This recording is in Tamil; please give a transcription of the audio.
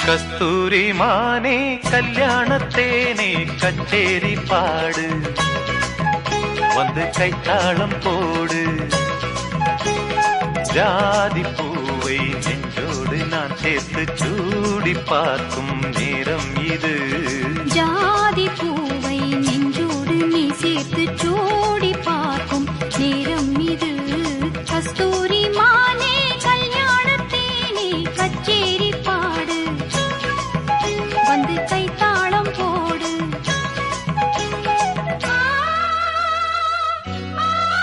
கஸ்தூரி மானே கல்யாணத்தேனே கச்சேரி பாடு வந்து கைத்தாளம் போடு ஜாதி பூவை நெஞ்சோடு நான் சேர்த்து சூடி பார்க்கும் நேரம் இது